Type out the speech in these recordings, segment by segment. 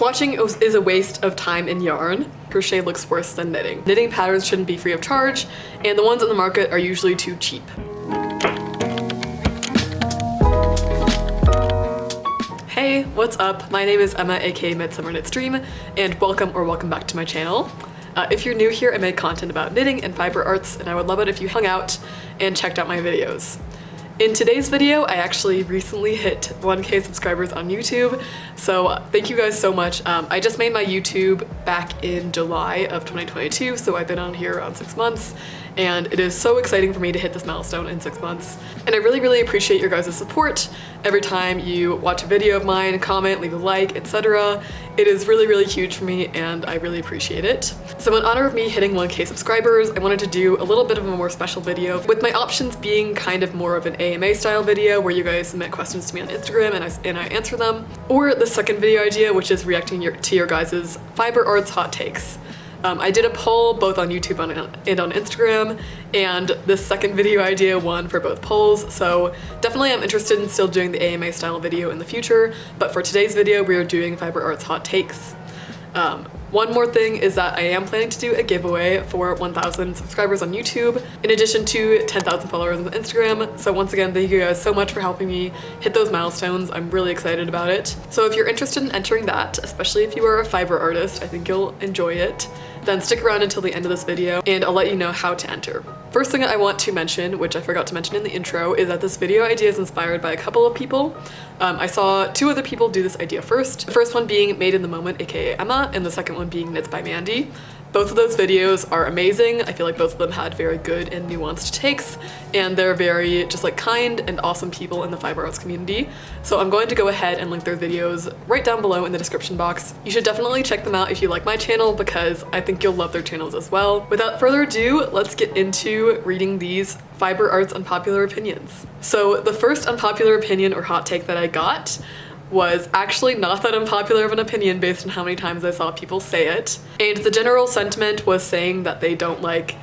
Swatching is a waste of time and yarn. Crochet looks worse than knitting. Knitting patterns shouldn't be free of charge, and the ones on the market are usually too cheap. Hey, what's up? My name is Emma, aka Midsummer Knits Dream, and welcome back to my channel. If you're new here, I make content about knitting and fiber arts, and I would love it if you hung out and checked out my videos. In today's video, I actually recently hit 1K subscribers on YouTube, so thank you guys so much. I just made my YouTube back in July of 2022, so I've been on here around 6 months, and it is so exciting for me to hit this milestone in 6 months. And I really appreciate your guys' support every time you watch a video of mine, comment, leave a like, etc. It is really huge for me, and I really appreciate it. So in honor of me hitting 1K subscribers, I wanted to do a little bit of a more special video, with my options being kind of more of an AMA style video where you guys submit questions to me on Instagram and I answer them, or the second video idea, which is reacting to your guys' fiber arts hot takes. I did a poll both on YouTube and on Instagram, and this second video idea won for both polls, so definitely I'm interested in still doing the AMA style video in the future, but for today's video we are doing fiber arts hot takes. One more thing is that I am planning to do a giveaway for 1,000 subscribers on YouTube, in addition to 10,000 followers on Instagram. So once again, thank you guys so much for helping me hit those milestones. I'm really excited about it. So if you're interested in entering that, especially if you are a fiber artist, I think you'll enjoy it, then stick around until the end of this video and I'll let you know how to enter. First thing I want to mention, which I forgot to mention in the intro, is that this video idea is inspired by a couple of people. I saw two other people do this idea first. The first one being Made in the Moment, aka Emma, and the second one being Knits by Mandy. Both of those videos are amazing. I feel like both of them had very good and nuanced takes, and they're very just like kind and awesome people in the fiber arts community. So I'm going to go ahead and link their videos right down below in the description box. You should definitely check them out if you like my channel, because I think you'll love their channels as well. Without further ado, let's get into reading these fiber arts unpopular opinions. So the first unpopular opinion or hot take that I got was actually not that unpopular of an opinion based on how many times I saw people say it. And the general sentiment was saying that they don't like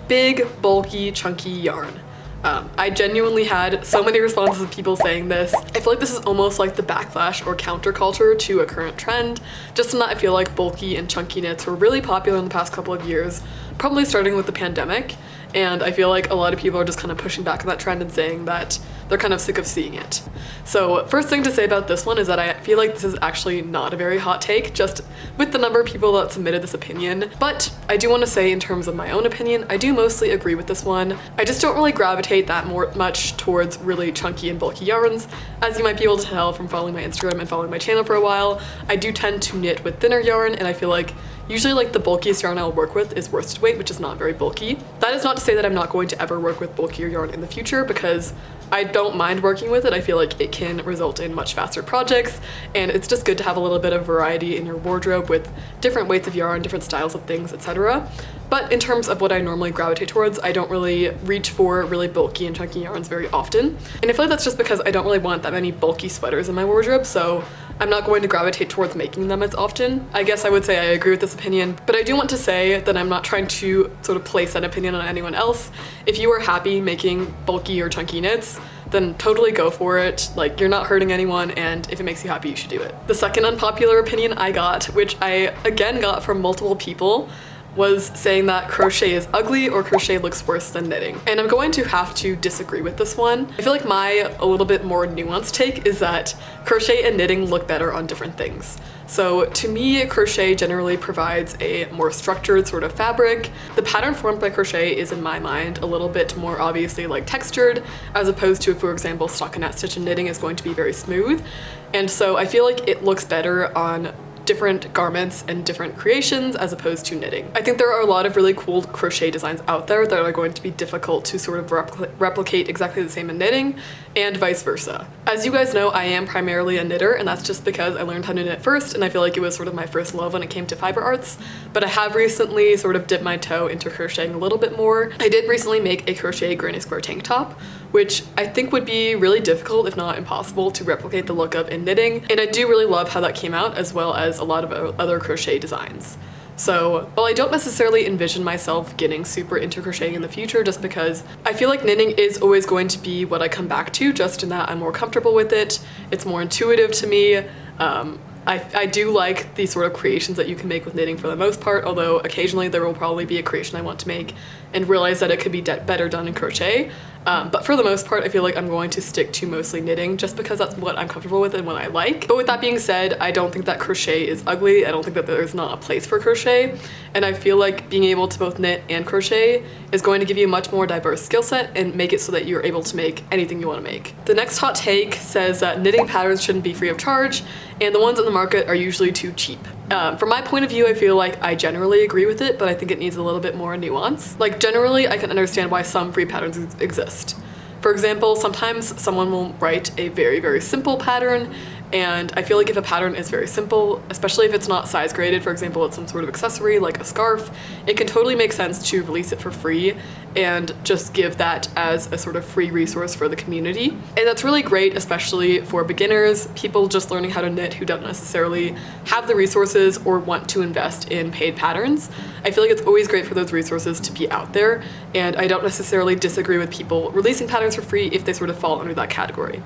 big, bulky, chunky yarn. I genuinely had so many responses of people saying this. I feel like this is almost like the backlash or counterculture to a current trend. Just in that I feel like bulky and chunky knits were really popular in the past couple of years, probably starting with the pandemic. And I feel like a lot of people are just kind of pushing back on that trend and saying that they're kind of sick of seeing it. So first thing to say about this one is that I feel like this is actually not a very hot take, just with the number of people that submitted this opinion. But I do want to say, in terms of my own opinion, I do mostly agree with this one. I just don't really gravitate that much towards really chunky and bulky yarns. As you might be able to tell from following my Instagram and following my channel for a while, I do tend to knit with thinner yarn, and I feel like usually like the bulkiest yarn I'll work with is worsted weight, which is not very bulky. That is not to say that I'm not going to ever work with bulkier yarn in the future, because I don't mind working with it. I feel like it can result in much faster projects, and it's just good to have a little bit of variety in your wardrobe with different weights of yarn, different styles of things, etc. But in terms of what I normally gravitate towards, I don't really reach for really bulky and chunky yarns very often. And I feel like that's just because I don't really want that many bulky sweaters in my wardrobe, so I'm not going to gravitate towards making them as often. I guess I would say I agree with this opinion, but I do want to say that I'm not trying to sort of place that opinion on anyone else. If you are happy making bulky or chunky knits, then totally go for it. Like, you're not hurting anyone, and if it makes you happy, you should do it. The second unpopular opinion I got, which I again got from multiple people, was saying that crochet is ugly or crochet looks worse than knitting. And I'm going to have to disagree with this one. I feel like my a little bit more nuanced take is that crochet and knitting look better on different things. So to me, crochet generally provides a more structured sort of fabric. The pattern formed by crochet is, in my mind, a little bit more obviously like textured, as opposed to, for example, stockinette stitch and knitting is going to be very smooth. And so I feel like it looks better on different garments and different creations as opposed to knitting. I think there are a lot of really cool crochet designs out there that are going to be difficult to sort of replicate exactly the same in knitting, and vice versa. As you guys know, I am primarily a knitter, and that's just because I learned how to knit first, and I feel like it was sort of my first love when it came to fiber arts, but I have recently sort of dipped my toe into crocheting a little bit more. I did recently make a crochet granny square tank top, which I think would be really difficult, if not impossible, to replicate the look of in knitting, and I do really love how that came out, as well as a lot of other crochet designs. So while I don't necessarily envision myself getting super into crocheting in the future, just because I feel like knitting is always going to be what I come back to, just in that I'm more comfortable with it, it's more intuitive to me, I do like the sort of creations that you can make with knitting for the most part, although occasionally there will probably be a creation I want to make and realize that it could be better done in crochet. But for the most part, I feel like I'm going to stick to mostly knitting just because that's what I'm comfortable with and what I like. But with that being said, I don't think that crochet is ugly. I don't think that there's not a place for crochet. And I feel like being able to both knit and crochet is going to give you a much more diverse skill set and make it so that you're able to make anything you want to make. The next hot take says that knitting patterns shouldn't be free of charge, and the ones on the market are usually too cheap. From my point of view, I feel like I generally agree with it, but I think it needs a little bit more nuance. Like generally, I can understand why some free patterns exist. For example, sometimes someone will write a very, very simple pattern, and I feel like if a pattern is very simple, especially if it's not size graded, for example, it's some sort of accessory like a scarf, it can totally make sense to release it for free and just give that as a sort of free resource for the community. And that's really great, especially for beginners, people just learning how to knit who don't necessarily have the resources or want to invest in paid patterns. I feel like it's always great for those resources to be out there, and I don't necessarily disagree with people releasing patterns for free if they sort of fall under that category.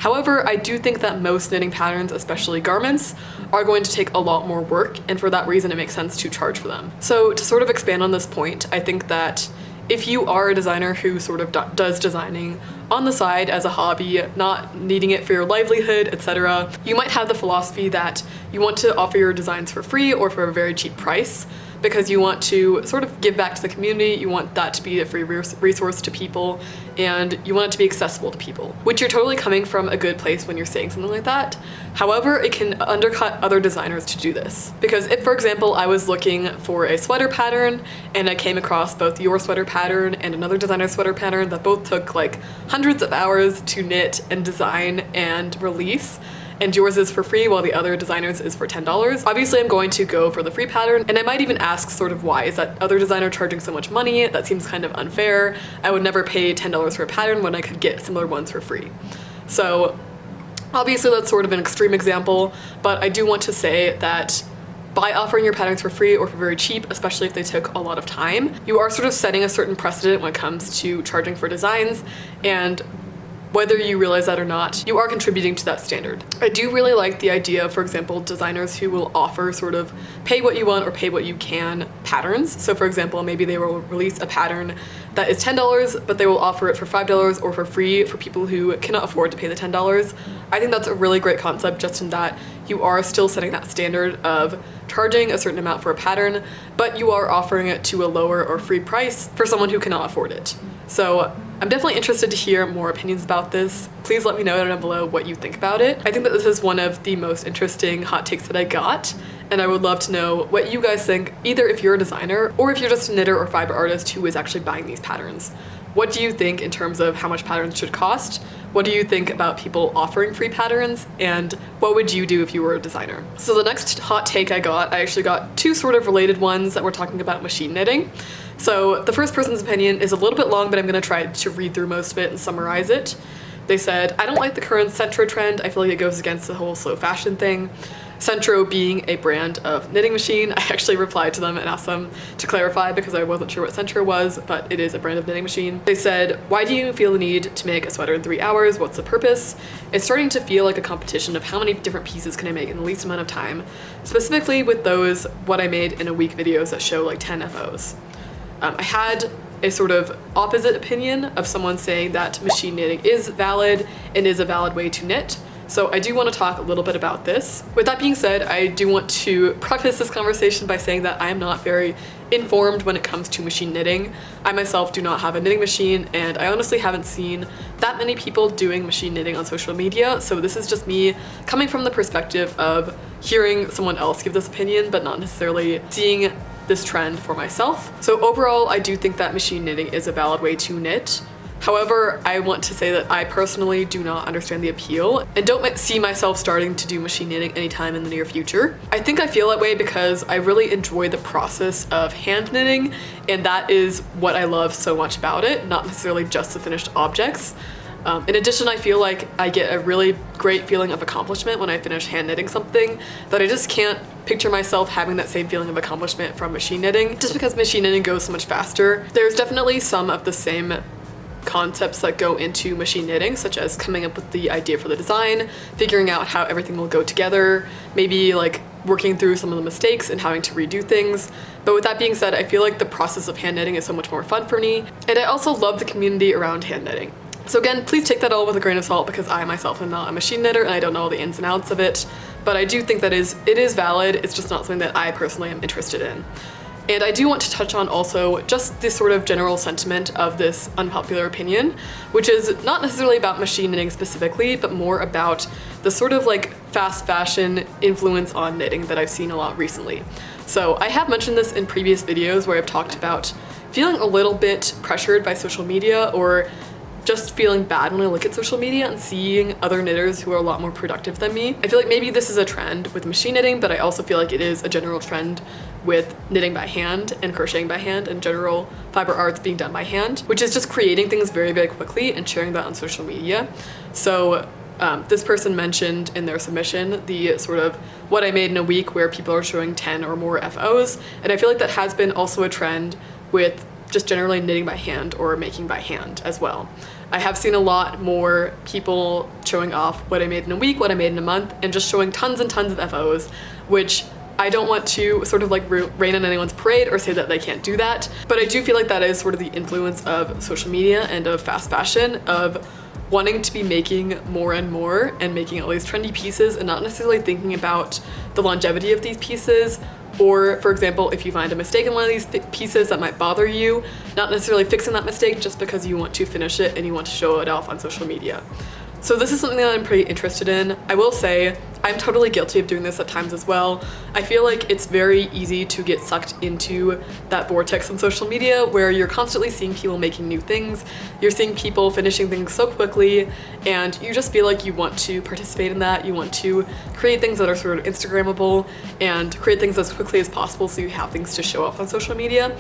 However, I do think that most knitting patterns, especially garments, are going to take a lot more work, and for that reason it makes sense to charge for them. So to sort of expand on this point, I think that if you are a designer who sort of does designing on the side as a hobby, not needing it for your livelihood, etc., you might have the philosophy that you want to offer your designs for free or for a very cheap price, because you want to sort of give back to the community, you want that to be a free resource to people, and you want it to be accessible to people, which you're totally coming from a good place when you're saying something like that. However, it can undercut other designers to do this. Because if, for example, I was looking for a sweater pattern and I came across both your sweater pattern and another designer's sweater pattern that both took like hundreds of hours to knit and design and release, and yours is for free while the other designer's is for $10. Obviously I'm going to go for the free pattern, and I might even ask sort of why is that other designer charging so much money? That seems kind of unfair. I would never pay $10 for a pattern when I could get similar ones for free. So obviously that's sort of an extreme example, but I do want to say that by offering your patterns for free or for very cheap, especially if they took a lot of time, you are sort of setting a certain precedent when it comes to charging for designs, and whether you realize that or not, you are contributing to that standard. I do really like the idea of, for example, designers who will offer sort of pay what you want or pay what you can patterns. So for example, maybe they will release a pattern that is $10, but they will offer it for $5 or for free for people who cannot afford to pay the $10. I think that's a really great concept, just in that you are still setting that standard of charging a certain amount for a pattern, but you are offering it to a lower or free price for someone who cannot afford it. So I'm definitely interested to hear more opinions about this. Please let me know down below what you think about it. I think that this is one of the most interesting hot takes that I got, and I would love to know what you guys think, either if you're a designer or if you're just a knitter or fiber artist who is actually buying these patterns. What do you think in terms of how much patterns should cost? What do you think about people offering free patterns? And what would you do if you were a designer? So the next hot take I actually got two sort of related ones that were talking about machine knitting. So the first person's opinion is a little bit long, but I'm gonna try to read through most of it and summarize it. They said, I don't like the current Centro trend. I feel like it goes against the whole slow fashion thing. Centro being a brand of knitting machine. I actually replied to them and asked them to clarify because I wasn't sure what Centro was, but it is a brand of knitting machine. They said, why do you feel the need to make a sweater in 3 hours? What's the purpose? It's starting to feel like a competition of how many different pieces can I make in the least amount of time, specifically with those what I made in a week videos that show like 10 FOs. I had a sort of opposite opinion of someone saying that machine knitting is valid and is a valid way to knit. So I do want to talk a little bit about this. With that being said, I do want to preface this conversation by saying that I am not very informed when it comes to machine knitting. I myself do not have a knitting machine, and I honestly haven't seen that many people doing machine knitting on social media, so this is just me coming from the perspective of hearing someone else give this opinion, but not necessarily seeing this trend for myself. So overall, I do think that machine knitting is a valid way to knit. However, I want to say that I personally do not understand the appeal and don't see myself starting to do machine knitting anytime in the near future. I think I feel that way because I really enjoy the process of hand knitting, and that is what I love so much about it, not necessarily just the finished objects. In addition, I feel like I get a really great feeling of accomplishment when I finish hand knitting something that I just can't picture myself having that same feeling of accomplishment from machine knitting, just because machine knitting goes so much faster. There's definitely some of the same concepts that go into machine knitting, such as coming up with the idea for the design, figuring out how everything will go together, maybe like working through some of the mistakes and having to redo things. But with that being said, I feel like the process of hand knitting is so much more fun for me, and I also love the community around hand knitting. So again, please take that all with a grain of salt because I myself am not a machine knitter and I don't know all the ins and outs of it, but I do think that it is valid. It's just not something that I personally am interested in. And I do want to touch on also just this sort of general sentiment of this unpopular opinion, which is not necessarily about machine knitting specifically, but more about the sort of like fast fashion influence on knitting that I've seen a lot recently. So I have mentioned this in previous videos where I've talked about feeling a little bit pressured by social media, or just feeling bad when I look at social media and seeing other knitters who are a lot more productive than me. I feel like maybe this is a trend with machine knitting, but I also feel like it is a general trend with knitting by hand and crocheting by hand and general fiber arts being done by hand, which is just creating things very, very quickly and sharing that on social media. So this person mentioned in their submission the sort of what I made in a week where people are showing 10 or more FOs, and I feel like that has been also a trend with just generally knitting by hand or making by hand as well. I have seen a lot more people showing off what I made in a week, what I made in a month, and just showing tons and tons of FOs, which I don't want to sort of like rain on anyone's parade or say that they can't do that, but I do feel like that is sort of the influence of social media and of fast fashion, of wanting to be making more and more and making all these trendy pieces and not necessarily thinking about the longevity of these pieces. Or, for example, if you find a mistake in one of these pieces that might bother you, not necessarily fixing that mistake just because you want to finish it and you want to show it off on social media. So this is something that I'm pretty interested in. I will say I'm totally guilty of doing this at times as well. I feel like it's very easy to get sucked into that vortex on social media where you're constantly seeing people making new things, you're seeing people finishing things so quickly, and you just feel like you want to participate in that. You want to create things that are sort of Instagrammable and create things as quickly as possible so you have things to show off on social media.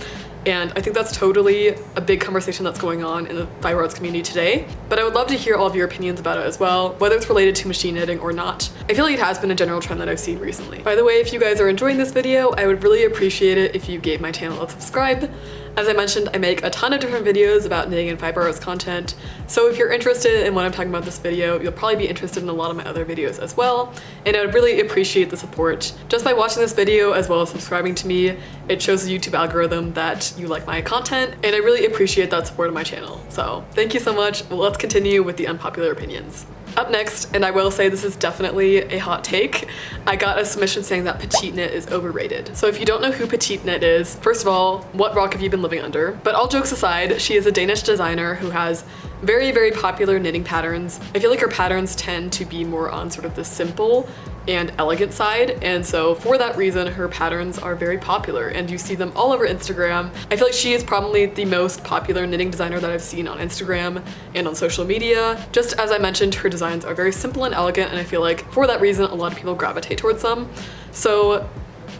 And I think that's totally a big conversation that's going on in the fiber arts community today. But I would love to hear all of your opinions about it as well, whether it's related to machine knitting or not. I feel like it has been a general trend that I've seen recently. By the way, if you guys are enjoying this video, I would really appreciate it if you gave my channel a subscribe. As I mentioned, I make a ton of different videos about knitting and fiber arts content, so if you're interested in what I'm talking about this video, you'll probably be interested in a lot of my other videos as well, and I would really appreciate the support. Just by watching this video as well as subscribing to me, it shows the YouTube algorithm that you like my content, and I really appreciate that support of my channel. So thank you so much. Well, let's continue with the unpopular opinions. Up next, and I will say this is definitely a hot take, I got a submission saying that petite knit is overrated. So if you don't know who petite knit is, first of all, what rock have you been living under? But all jokes aside, she is a Danish designer who has very, very popular knitting patterns. I feel like her patterns tend to be more on sort of the simple and elegant side, and so for that reason her patterns are very popular and you see them all over Instagram. I feel like she is probably the most popular knitting designer that I've seen on Instagram and on social media. Just as I mentioned, her designs are very simple and elegant, and I feel like for that reason a lot of people gravitate towards them. So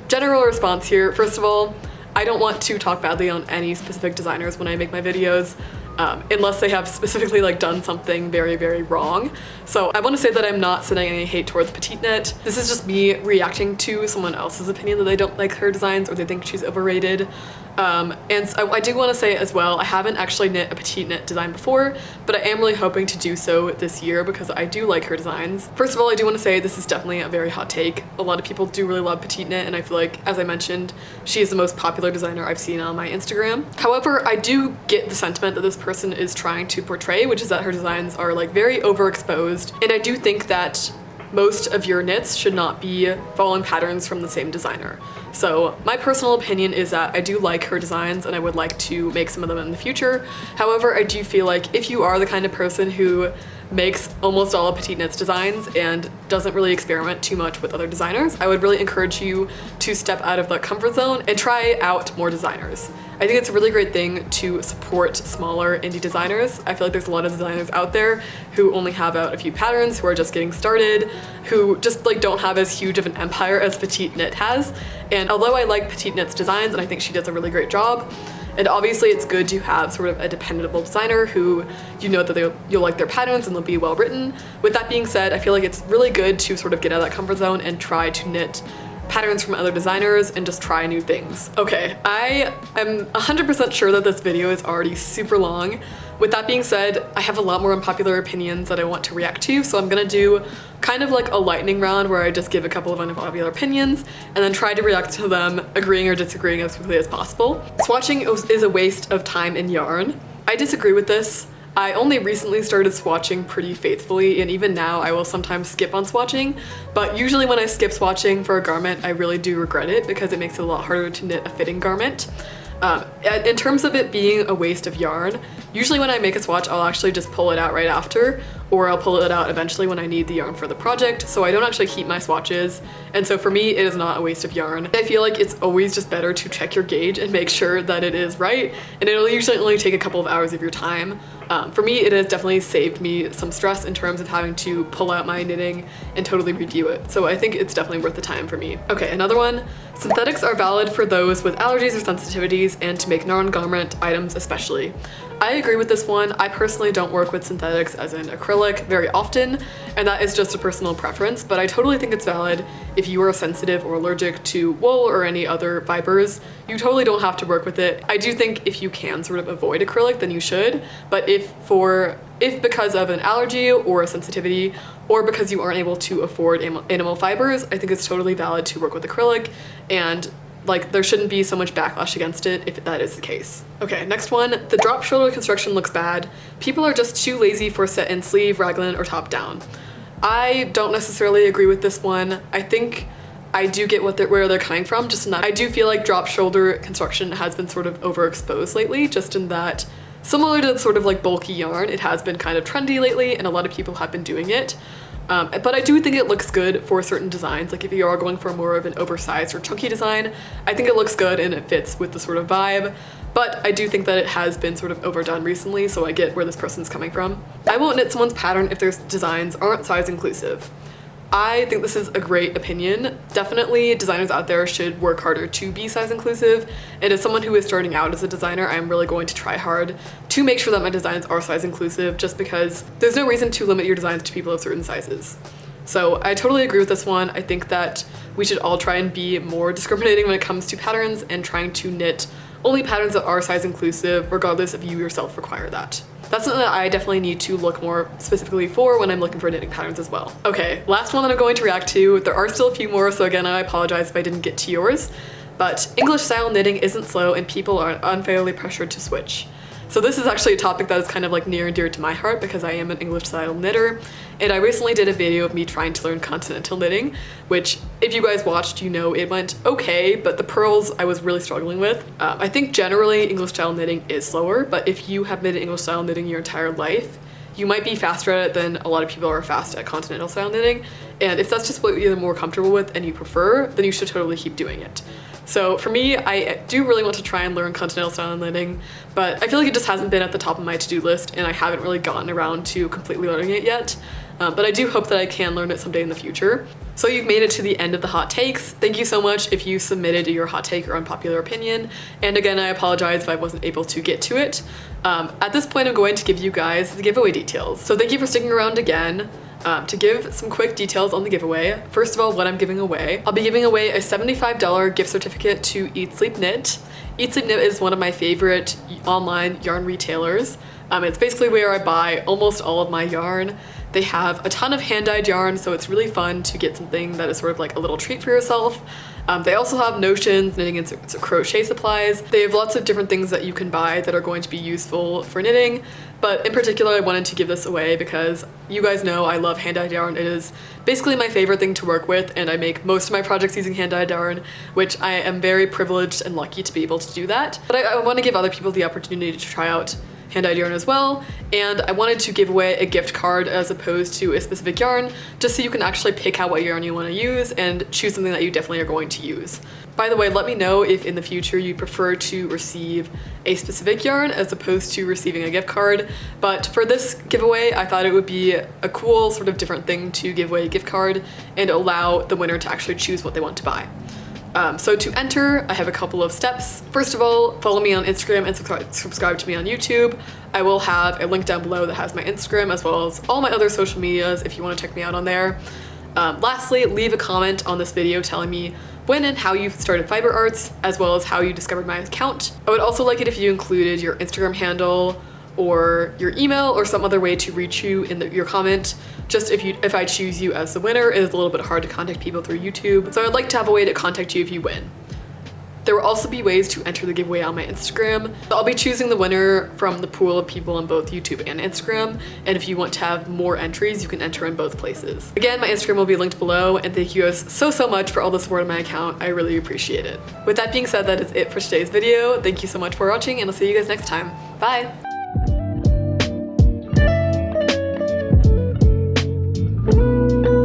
general response here, first of all, I don't want to talk badly on any specific designers when I make my videos. Unless they have specifically like done something very, very wrong. So I want to say that I'm not sending any hate towards petite knit. This is just me reacting to someone else's opinion that they don't like her designs or they think she's overrated. And so I do want to say as well, I haven't actually knit a petite knit design before, but I am really hoping to do so this year because I do like her designs. First of all, I do want to say this is definitely a very hot take. A lot of people do really love petite knit, and I feel like, as I mentioned, she is the most popular designer I've seen on my Instagram. However, I do get the sentiment that this person is trying to portray, which is that her designs are like very overexposed, and I do think that most of your knits should not be following patterns from the same designer. So my personal opinion is that I do like her designs and I would like to make some of them in the future. However, I do feel like if you are the kind of person who makes almost all of petite knit's designs and doesn't really experiment too much with other designers, I would really encourage you to step out of that comfort zone and try out more designers. I think it's a really great thing to support smaller indie designers. I feel like there's a lot of designers out there who only have out a few patterns, who are just getting started, who just like don't have as huge of an empire as petite knit has. And although I like petite knit's designs and I think she does a really great job, and obviously it's good to have sort of a dependable designer who you know that you'll like their patterns and they'll be well written. With that being said, I feel like it's really good to sort of get out of that comfort zone and try to knit patterns from other designers and just try new things. Okay, I am 100% sure that this video is already super long, With that being said, I have a lot more unpopular opinions that I want to react to, so I'm gonna do kind of like a lightning round where I just give a couple of unpopular opinions and then try to react to them, agreeing or disagreeing as quickly as possible. Swatching is a waste of time and yarn. I disagree with this. I only recently started swatching pretty faithfully, and even now I will sometimes skip on swatching, but usually when I skip swatching for a garment, I really do regret it because it makes it a lot harder to knit a fitting garment. In terms of it being a waste of yarn, usually when I make a swatch, I'll actually just pull it out right after, or I'll pull it out eventually when I need the yarn for the project, so I don't actually keep my swatches, and so for me, it is not a waste of yarn. I feel like it's always just better to check your gauge and make sure that it is right, and it'll usually only take a couple of hours of your time. For me, it has definitely saved me some stress in terms of having to pull out my knitting and totally review it, so I think it's definitely worth the time for me. Okay, another one. Synthetics are valid for those with allergies or sensitivities and to make non-garment items especially. I agree with this one. I personally don't work with synthetics as in acrylic very often, and that is just a personal preference, but I totally think it's valid if you are sensitive or allergic to wool or any other fibers. You totally don't have to work with it. I do think if you can sort of avoid acrylic, then you should, but if because of an allergy or a sensitivity, or because you aren't able to afford animal fibers, I think it's totally valid to work with acrylic, and like there shouldn't be so much backlash against it if that is the case. Okay, next one. The drop shoulder construction looks bad. People are just too lazy for set-in sleeve, raglan, or top down. I don't necessarily agree with this one. I think I do get where they're coming from, just in that I do feel like drop shoulder construction has been sort of overexposed lately, just in that similar to sort of like bulky yarn, it has been kind of trendy lately and a lot of people have been doing it. But I do think it looks good for certain designs. Like if you are going for more of an oversized or chunky design, I think it looks good and it fits with the sort of vibe. But I do think that it has been sort of overdone recently, so I get where this person's coming from. I won't knit someone's pattern if their designs aren't size inclusive. I think this is a great opinion. Definitely designers out there should work harder to be size inclusive, and as someone who is starting out as a designer, I'm really going to try hard to make sure that my designs are size inclusive, just because there's no reason to limit your designs to people of certain sizes. So I totally agree with this one. I think that we should all try and be more discriminating when it comes to patterns and trying to knit only patterns that are size inclusive, regardless if you yourself require that. That's something that I definitely need to look more specifically for when I'm looking for knitting patterns as well. Okay, last one that I'm going to react to. There are still a few more, so again, I apologize if I didn't get to yours, but English style knitting isn't slow and people are unfairly pressured to switch. So this is actually a topic that is kind of like near and dear to my heart because I am an English style knitter, and I recently did a video of me trying to learn continental knitting, which if you guys watched, you know it went okay, but the purls I was really struggling with. I think generally English style knitting is slower, but if you have knitted English style knitting your entire life, you might be faster at it than a lot of people are fast at continental style knitting, and if that's just what you're more comfortable with and you prefer, then you should totally keep doing it. So for me, I do really want to try and learn continental style knitting, but I feel like it just hasn't been at the top of my to-do list and I haven't really gotten around to completely learning it yet. But I do hope that I can learn it someday in the future. So you've made it to the end of the hot takes. Thank you so much if you submitted your hot take or unpopular opinion. And again, I apologize if I wasn't able to get to it. At this point, I'm going to give you guys the giveaway details. So thank you for sticking around again. To give some quick details on the giveaway, first of all, what I'm giving away. I'll be giving away a $75 gift certificate to Eat Sleep Knit. Eat Sleep Knit is one of my favorite online yarn retailers. It's basically where I buy almost all of my yarn. They have a ton of hand-dyed yarn, so it's really fun to get something that is sort of like a little treat for yourself. They also have notions, knitting and crochet supplies. They have lots of different things that you can buy that are going to be useful for knitting, but in particular I wanted to give this away because you guys know I love hand-dyed yarn. It is basically my favorite thing to work with, and I make most of my projects using hand-dyed yarn, which I am very privileged and lucky to be able to do that. But I want to give other people the opportunity to try out hand-dyed yarn as well, and I wanted to give away a gift card as opposed to a specific yarn, just so you can actually pick out what yarn you want to use and choose something that you definitely are going to use. By the way, let me know if in the future you prefer to receive a specific yarn as opposed to receiving a gift card, but for this giveaway I thought it would be a cool sort of different thing to give away a gift card and allow the winner to actually choose what they want to buy. So to enter, I have a couple of steps. First of all, follow me on Instagram and subscribe to me on YouTube. I will have a link down below that has my Instagram as well as all my other social medias if you want to check me out on there. Lastly, leave a comment on this video telling me when and how you started fiber arts, as well as how you discovered my account. I would also like it if you included your Instagram handle or your email or some other way to reach you in your comment. Just if I choose you as the winner, it is a little bit hard to contact people through YouTube, so I'd like to have a way to contact you if you win. There will also be ways to enter the giveaway on my Instagram. I'll be choosing the winner from the pool of people on both YouTube and Instagram, and if you want to have more entries, you can enter in both places. Again, my Instagram will be linked below, and thank you guys so much for all the support on my account. I really appreciate it. With that being said, that is it for today's video. Thank you so much for watching, and I'll see you guys next time. Bye!